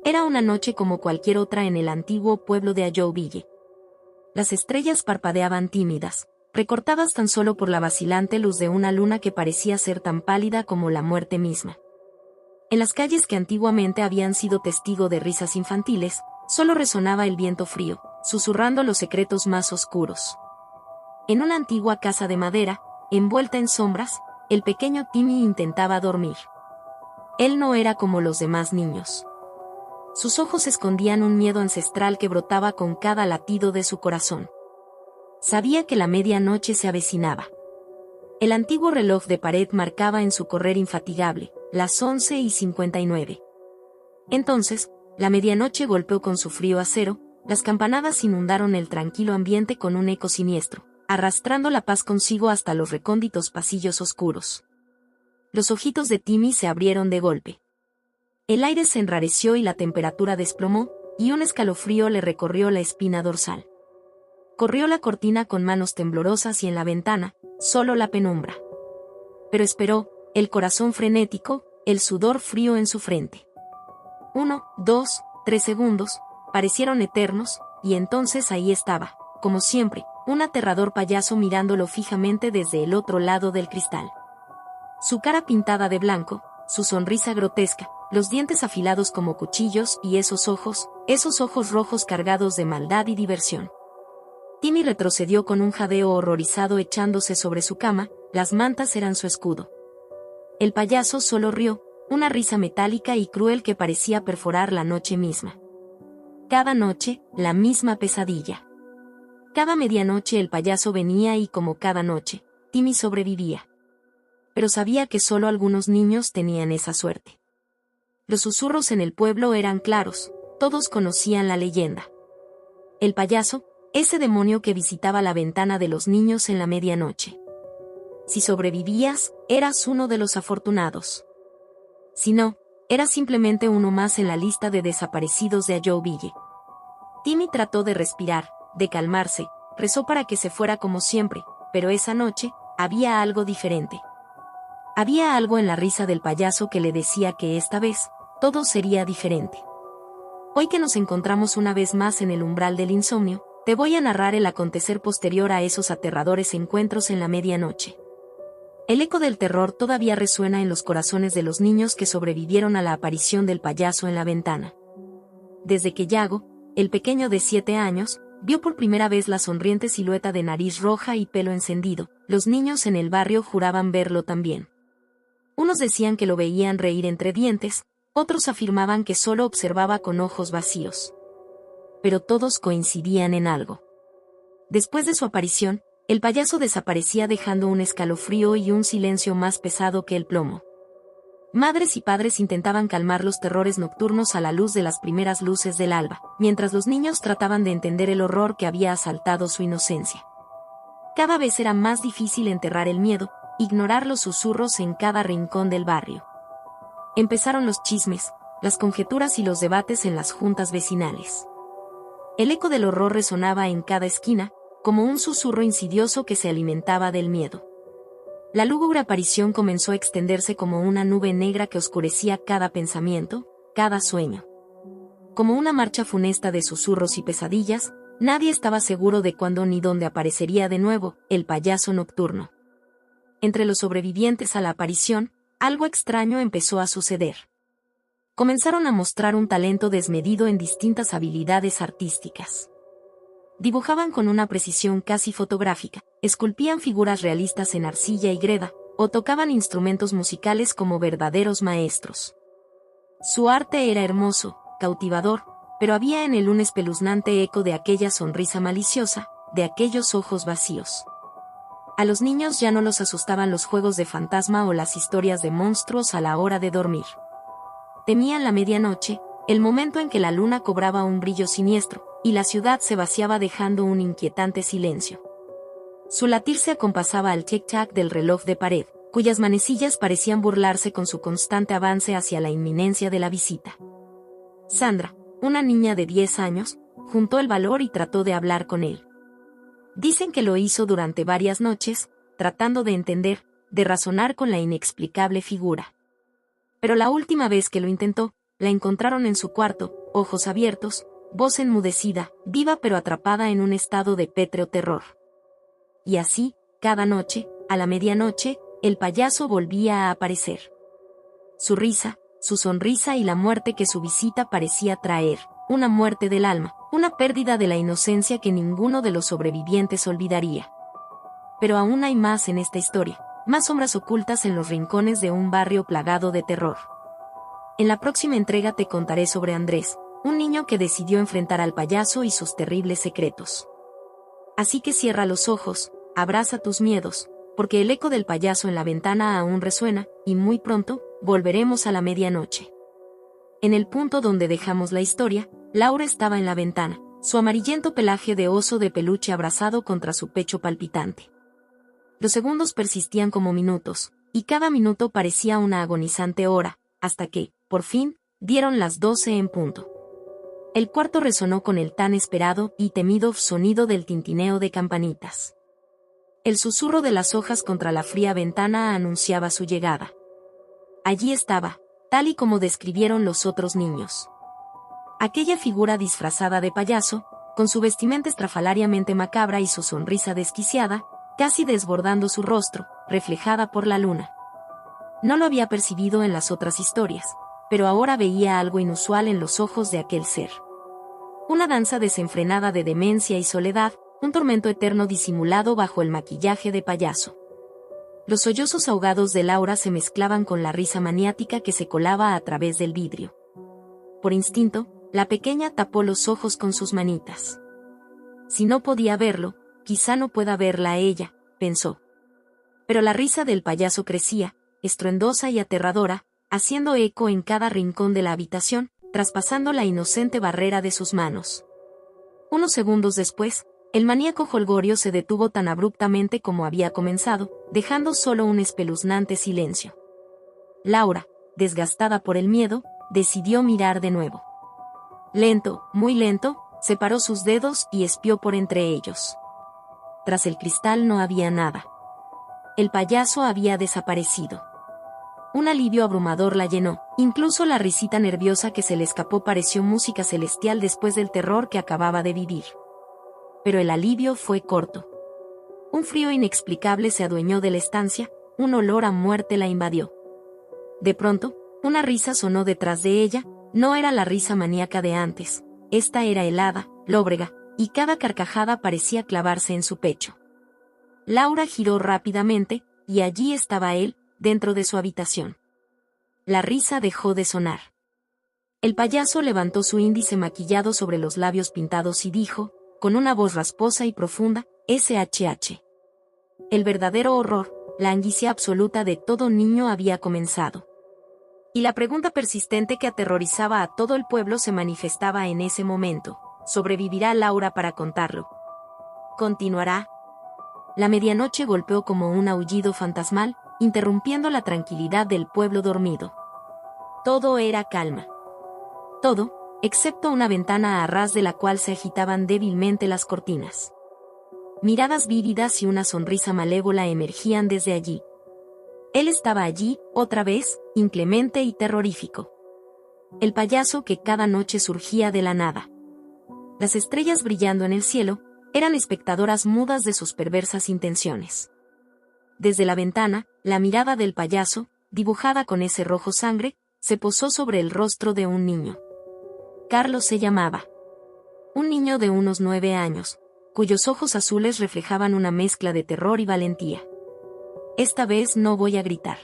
Era una noche como cualquier otra en el antiguo pueblo de Ajouville. Las estrellas parpadeaban tímidas, recortadas tan solo por la vacilante luz de una luna que parecía ser tan pálida como la muerte misma. En las calles que antiguamente habían sido testigo de risas infantiles, solo resonaba el viento frío, susurrando los secretos más oscuros. En una antigua casa de madera, envuelta en sombras, el pequeño Timmy intentaba dormir. Él no era como los demás niños. Sus ojos escondían un miedo ancestral que brotaba con cada latido de su corazón. Sabía que la medianoche se avecinaba. El antiguo reloj de pared marcaba en su correr infatigable, las 11:59. Entonces, la medianoche golpeó con su frío acero, las campanadas inundaron el tranquilo ambiente con un eco siniestro, arrastrando la paz consigo hasta los recónditos pasillos oscuros. Los ojitos de Timmy se abrieron de golpe. El aire se enrareció y la temperatura desplomó, y un escalofrío le recorrió la espina dorsal. Corrió la cortina con manos temblorosas y en la ventana, solo la penumbra. Pero esperó, el corazón frenético, el sudor frío en su frente. 1, 2, 3 segundos, parecieron eternos, y entonces ahí estaba, como siempre, un aterrador payaso mirándolo fijamente desde el otro lado del cristal. Su cara pintada de blanco, su sonrisa grotesca, los dientes afilados como cuchillos y esos ojos rojos cargados de maldad y diversión. Timmy retrocedió con un jadeo horrorizado echándose sobre su cama, las mantas eran su escudo. El payaso solo rió, una risa metálica y cruel que parecía perforar la noche misma. Cada noche, la misma pesadilla. Cada medianoche el payaso venía y como cada noche, Timmy sobrevivía. Pero sabía que solo algunos niños tenían esa suerte. Los susurros en el pueblo eran claros, todos conocían la leyenda. El payaso, ese demonio que visitaba la ventana de los niños en la medianoche. Si sobrevivías, eras uno de los afortunados. Si no, eras simplemente uno más en la lista de desaparecidos de Ajouville. Timmy trató de respirar, de calmarse, rezó para que se fuera como siempre, pero esa noche, había algo diferente. Había algo en la risa del payaso que le decía que esta vez, todo sería diferente. Hoy que nos encontramos una vez más en el umbral del insomnio, te voy a narrar el acontecer posterior a esos aterradores encuentros en la medianoche. El eco del terror todavía resuena en los corazones de los niños que sobrevivieron a la aparición del payaso en la ventana. Desde que Yago, el pequeño de 7 años, vio por primera vez la sonriente silueta de nariz roja y pelo encendido, los niños en el barrio juraban verlo también. Unos decían que lo veían reír entre dientes, otros afirmaban que solo observaba con ojos vacíos. Pero todos coincidían en algo. Después de su aparición, el payaso desaparecía dejando un escalofrío y un silencio más pesado que el plomo. Madres y padres intentaban calmar los terrores nocturnos a la luz de las primeras luces del alba, mientras los niños trataban de entender el horror que había asaltado su inocencia. Cada vez era más difícil enterrar el miedo, ignorar los susurros en cada rincón del barrio. Empezaron los chismes, las conjeturas y los debates en las juntas vecinales. El eco del horror resonaba en cada esquina, como un susurro insidioso que se alimentaba del miedo. La lúgubre aparición comenzó a extenderse como una nube negra que oscurecía cada pensamiento, cada sueño. Como una marcha funesta de susurros y pesadillas, nadie estaba seguro de cuándo ni dónde aparecería de nuevo el payaso nocturno. Entre los sobrevivientes a la aparición, algo extraño empezó a suceder. Comenzaron a mostrar un talento desmedido en distintas habilidades artísticas. Dibujaban con una precisión casi fotográfica, esculpían figuras realistas en arcilla y greda, o tocaban instrumentos musicales como verdaderos maestros. Su arte era hermoso, cautivador, pero había en él un espeluznante eco de aquella sonrisa maliciosa, de aquellos ojos vacíos. A los niños ya no los asustaban los juegos de fantasma o las historias de monstruos a la hora de dormir. Temían la medianoche, el momento en que la luna cobraba un brillo siniestro, y la ciudad se vaciaba dejando un inquietante silencio. Su latir se acompasaba al tic-tac del reloj de pared, cuyas manecillas parecían burlarse con su constante avance hacia la inminencia de la visita. Sandra, una niña de 10 años, juntó el valor y trató de hablar con él. Dicen que lo hizo durante varias noches, tratando de entender, de razonar con la inexplicable figura. Pero la última vez que lo intentó, la encontraron en su cuarto, ojos abiertos, voz enmudecida, viva pero atrapada en un estado de pétreo terror. Y así, cada noche, a la medianoche, el payaso volvía a aparecer. Su risa, su sonrisa y la muerte que su visita parecía traer, una muerte del alma, una pérdida de la inocencia que ninguno de los sobrevivientes olvidaría. Pero aún hay más en esta historia, más sombras ocultas en los rincones de un barrio plagado de terror. En la próxima entrega te contaré sobre Andrés, un niño que decidió enfrentar al payaso y sus terribles secretos. Así que cierra los ojos, abraza tus miedos, porque el eco del payaso en la ventana aún resuena, y muy pronto, volveremos a la medianoche. En el punto donde dejamos la historia, Laura estaba en la ventana, su amarillento pelaje de oso de peluche abrazado contra su pecho palpitante. Los segundos persistían como minutos, y cada minuto parecía una agonizante hora, hasta que, por fin, dieron las 12 en punto. El cuarto resonó con el tan esperado y temido sonido del tintineo de campanitas. El susurro de las hojas contra la fría ventana anunciaba su llegada. Allí estaba, tal y como describieron los otros niños. Aquella figura disfrazada de payaso, con su vestimenta estrafalariamente macabra y su sonrisa desquiciada, casi desbordando su rostro, reflejada por la luna. No lo había percibido en las otras historias, pero ahora veía algo inusual en los ojos de aquel ser. Una danza desenfrenada de demencia y soledad, un tormento eterno disimulado bajo el maquillaje de payaso. Los sollozos ahogados de Laura se mezclaban con la risa maniática que se colaba a través del vidrio. Por instinto, la pequeña tapó los ojos con sus manitas. Si no podía verlo, quizá no pueda verla a ella, pensó. Pero la risa del payaso crecía, estruendosa y aterradora, haciendo eco en cada rincón de la habitación, traspasando la inocente barrera de sus manos. Unos segundos después, el maníaco jolgorio se detuvo tan abruptamente como había comenzado, dejando solo un espeluznante silencio. Laura, desgastada por el miedo, decidió mirar de nuevo. Lento, muy lento, separó sus dedos y espió por entre ellos. Tras el cristal no había nada. El payaso había desaparecido. Un alivio abrumador la llenó, incluso la risita nerviosa que se le escapó pareció música celestial después del terror que acababa de vivir. Pero el alivio fue corto. Un frío inexplicable se adueñó de la estancia, un olor a muerte la invadió. De pronto, una risa sonó detrás de ella, no era la risa maníaca de antes, esta era helada, lóbrega, y cada carcajada parecía clavarse en su pecho. Laura giró rápidamente, y allí estaba él, dentro de su habitación. La risa dejó de sonar. El payaso levantó su índice maquillado sobre los labios pintados y dijo, con una voz rasposa y profunda, SHH. El verdadero horror, la anguicia absoluta de todo niño había comenzado. Y la pregunta persistente que aterrorizaba a todo el pueblo se manifestaba en ese momento. ¿Sobrevivirá Laura para contarlo? ¿Continuará? La medianoche golpeó como un aullido fantasmal, interrumpiendo la tranquilidad del pueblo dormido. Todo era calma. Todo, excepto una ventana a ras de la cual se agitaban débilmente las cortinas. Miradas vívidas y una sonrisa malévola emergían desde allí. Él estaba allí, otra vez, inclemente y terrorífico. El payaso que cada noche surgía de la nada. Las estrellas brillando en el cielo, eran espectadoras mudas de sus perversas intenciones. Desde la ventana, la mirada del payaso, dibujada con ese rojo sangre, se posó sobre el rostro de un niño. Carlos se llamaba. Un niño de unos 9 años, cuyos ojos azules reflejaban una mezcla de terror y valentía. Esta vez no voy a gritar.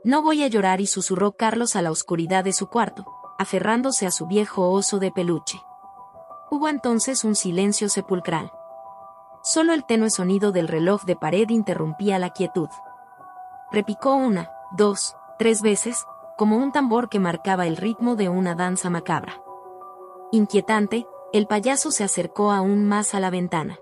No voy a llorar, y susurró Carlos a la oscuridad de su cuarto, aferrándose a su viejo oso de peluche. Hubo entonces un silencio sepulcral. Solo el tenue sonido del reloj de pared interrumpía la quietud. Repicó 1, 2, 3 veces, como un tambor que marcaba el ritmo de una danza macabra. Inquietante, el payaso se acercó aún más a la ventana.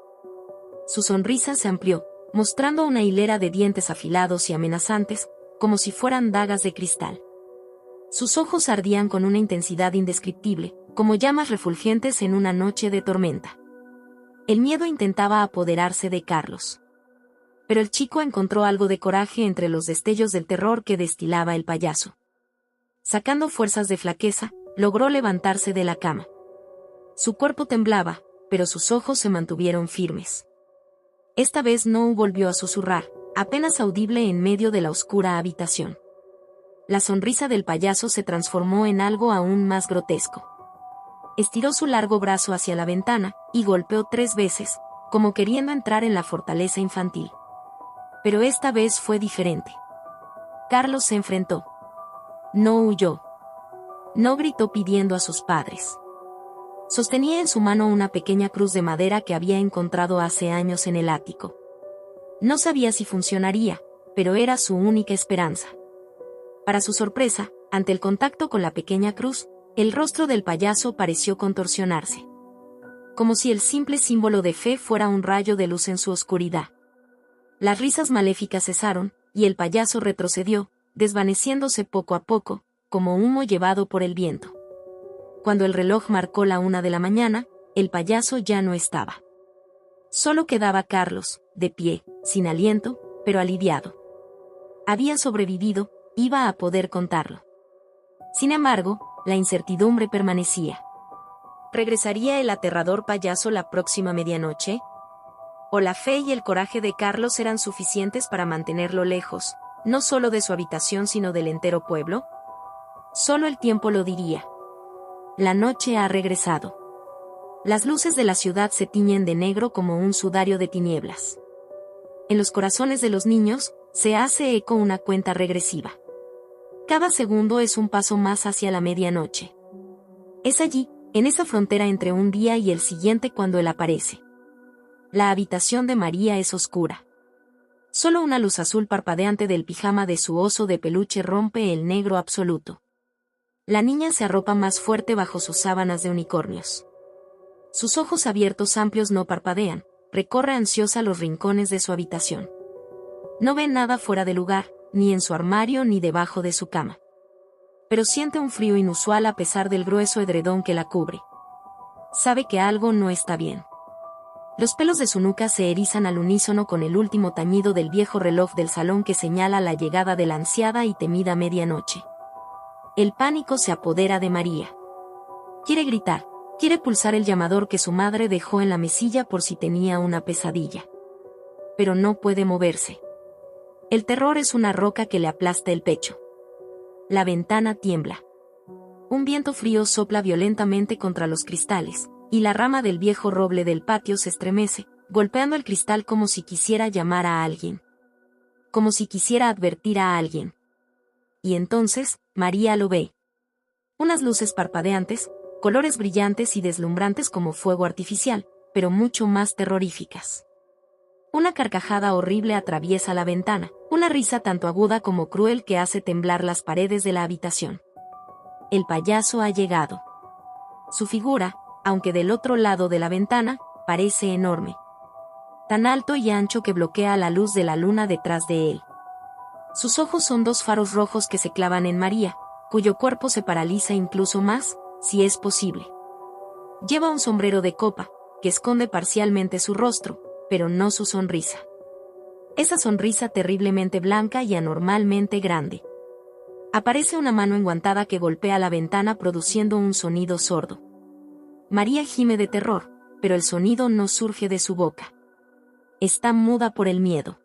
Su sonrisa se amplió, mostrando una hilera de dientes afilados y amenazantes, como si fueran dagas de cristal. Sus ojos ardían con una intensidad indescriptible, como llamas refulgentes en una noche de tormenta. El miedo intentaba apoderarse de Carlos. Pero el chico encontró algo de coraje entre los destellos del terror que destilaba el payaso. Sacando fuerzas de flaqueza, logró levantarse de la cama. Su cuerpo temblaba, pero sus ojos se mantuvieron firmes. Esta vez no volvió a susurrar, apenas audible en medio de la oscura habitación. La sonrisa del payaso se transformó en algo aún más grotesco. Estiró su largo brazo hacia la ventana y golpeó 3 veces, como queriendo entrar en la fortaleza infantil. Pero esta vez fue diferente. Carlos se enfrentó. No huyó. No gritó pidiendo a sus padres. Sostenía en su mano una pequeña cruz de madera que había encontrado hace años en el ático. No sabía si funcionaría, pero era su única esperanza. Para su sorpresa, ante el contacto con la pequeña cruz, el rostro del payaso pareció contorsionarse. Como si el simple símbolo de fe fuera un rayo de luz en su oscuridad. Las risas maléficas cesaron, y el payaso retrocedió, desvaneciéndose poco a poco, como humo llevado por el viento. Cuando el reloj marcó la 1 de la mañana, el payaso ya no estaba. Solo quedaba Carlos, de pie, sin aliento, pero aliviado. Había sobrevivido, iba a poder contarlo. Sin embargo, la incertidumbre permanecía. ¿Regresaría el aterrador payaso la próxima medianoche? ¿O la fe y el coraje de Carlos eran suficientes para mantenerlo lejos, no solo de su habitación sino del entero pueblo? Solo el tiempo lo diría. La noche ha regresado. Las luces de la ciudad se tiñen de negro como un sudario de tinieblas. En los corazones de los niños, se hace eco una cuenta regresiva. Cada segundo es un paso más hacia la medianoche. Es allí, en esa frontera entre un día y el siguiente cuando él aparece. La habitación de María es oscura. Solo una luz azul parpadeante del pijama de su oso de peluche rompe el negro absoluto. La niña se arropa más fuerte bajo sus sábanas de unicornios. Sus ojos abiertos amplios no parpadean, recorre ansiosa los rincones de su habitación. No ve nada fuera de lugar, ni en su armario ni debajo de su cama. Pero siente un frío inusual a pesar del grueso edredón que la cubre. Sabe que algo no está bien. Los pelos de su nuca se erizan al unísono con el último tañido del viejo reloj del salón que señala la llegada de la ansiada y temida medianoche. El pánico se apodera de María. Quiere gritar, quiere pulsar el llamador que su madre dejó en la mesilla por si tenía una pesadilla. Pero no puede moverse. El terror es una roca que le aplasta el pecho. La ventana tiembla. Un viento frío sopla violentamente contra los cristales, y la rama del viejo roble del patio se estremece, golpeando el cristal como si quisiera llamar a alguien. Como si quisiera advertir a alguien. Y entonces, María lo ve. Unas luces parpadeantes, colores brillantes y deslumbrantes como fuego artificial, pero mucho más terroríficas. Una carcajada horrible atraviesa la ventana, una risa tanto aguda como cruel que hace temblar las paredes de la habitación. El payaso ha llegado. Su figura, aunque del otro lado de la ventana, parece enorme. Tan alto y ancho que bloquea la luz de la luna detrás de él. Sus ojos son 2 faros rojos que se clavan en María, cuyo cuerpo se paraliza incluso más, si es posible. Lleva un sombrero de copa, que esconde parcialmente su rostro, pero no su sonrisa. Esa sonrisa terriblemente blanca y anormalmente grande. Aparece una mano enguantada que golpea la ventana produciendo un sonido sordo. María gime de terror, pero el sonido no surge de su boca. Está muda por el miedo.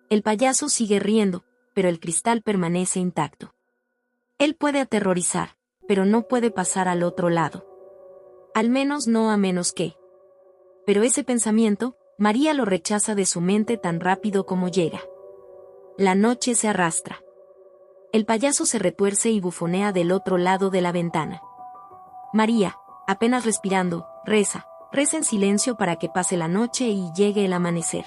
El payaso sigue riendo, pero el cristal permanece intacto. Él puede aterrorizar, pero no puede pasar al otro lado. Al menos no a menos que. Pero ese pensamiento, María lo rechaza de su mente tan rápido como llega. La noche se arrastra. El payaso se retuerce y bufonea del otro lado de la ventana. María, apenas respirando, reza en silencio para que pase la noche y llegue el amanecer.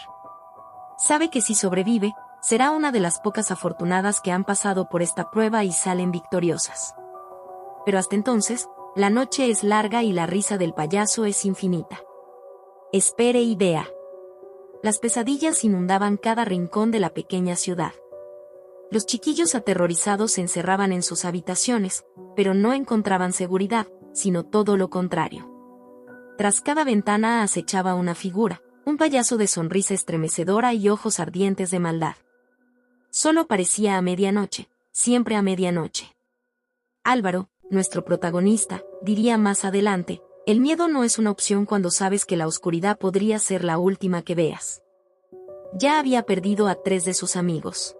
Sabe que si sobrevive, será una de las pocas afortunadas que han pasado por esta prueba y salen victoriosas. Pero hasta entonces, la noche es larga y la risa del payaso es infinita. Espere y vea. Las pesadillas inundaban cada rincón de la pequeña ciudad. Los chiquillos aterrorizados se encerraban en sus habitaciones, pero no encontraban seguridad, sino todo lo contrario. Tras cada ventana acechaba una figura, un payaso de sonrisa estremecedora y ojos ardientes de maldad. Solo aparecía a medianoche, siempre a medianoche. Álvaro, nuestro protagonista, diría más adelante, el miedo no es una opción cuando sabes que la oscuridad podría ser la última que veas. Ya había perdido a 3 de sus amigos.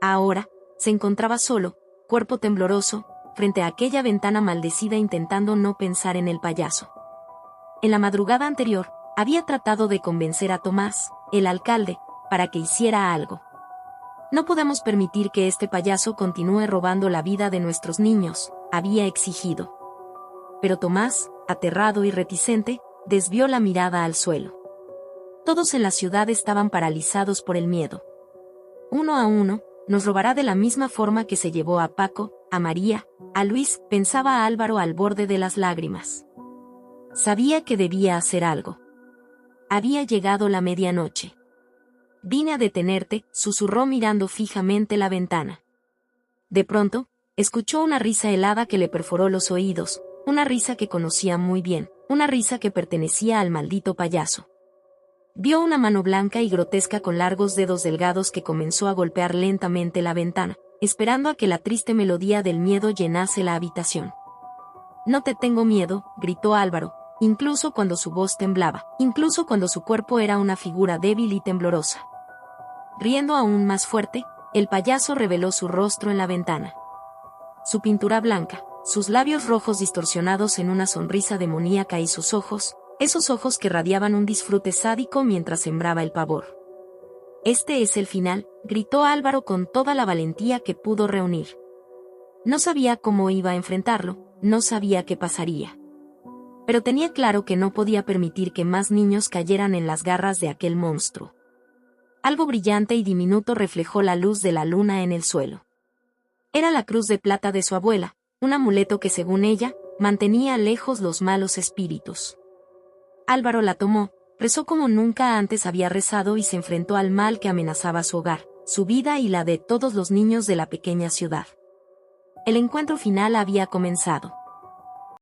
Ahora, se encontraba solo, cuerpo tembloroso, frente a aquella ventana maldecida intentando no pensar en el payaso. En la madrugada anterior, había tratado de convencer a Tomás, el alcalde, para que hiciera algo. No podemos permitir que este payaso continúe robando la vida de nuestros niños, había exigido. Pero Tomás, aterrado y reticente, desvió la mirada al suelo. Todos en la ciudad estaban paralizados por el miedo. Uno a uno, nos robará de la misma forma que se llevó a Paco, a María, a Luis, pensaba Álvaro al borde de las lágrimas. Sabía que debía hacer algo. Había llegado la medianoche. Vine a detenerte, susurró mirando fijamente la ventana. De pronto, escuchó una risa helada que le perforó los oídos, una risa que conocía muy bien, una risa que pertenecía al maldito payaso. Vio una mano blanca y grotesca con largos dedos delgados que comenzó a golpear lentamente la ventana, esperando a que la triste melodía del miedo llenase la habitación. No te tengo miedo, gritó Álvaro, incluso cuando su voz temblaba, incluso cuando su cuerpo era una figura débil y temblorosa. Riendo aún más fuerte, el payaso reveló su rostro en la ventana. Su pintura blanca, sus labios rojos distorsionados en una sonrisa demoníaca y sus ojos, esos ojos que radiaban un disfrute sádico mientras sembraba el pavor. Este es el final, gritó Álvaro con toda la valentía que pudo reunir. No sabía cómo iba a enfrentarlo, no sabía qué pasaría. Pero tenía claro que no podía permitir que más niños cayeran en las garras de aquel monstruo. Algo brillante y diminuto reflejó la luz de la luna en el suelo. Era la cruz de plata de su abuela, un amuleto que según ella, mantenía lejos los malos espíritus. Álvaro la tomó, rezó como nunca antes había rezado y se enfrentó al mal que amenazaba su hogar, su vida y la de todos los niños de la pequeña ciudad. El encuentro final había comenzado.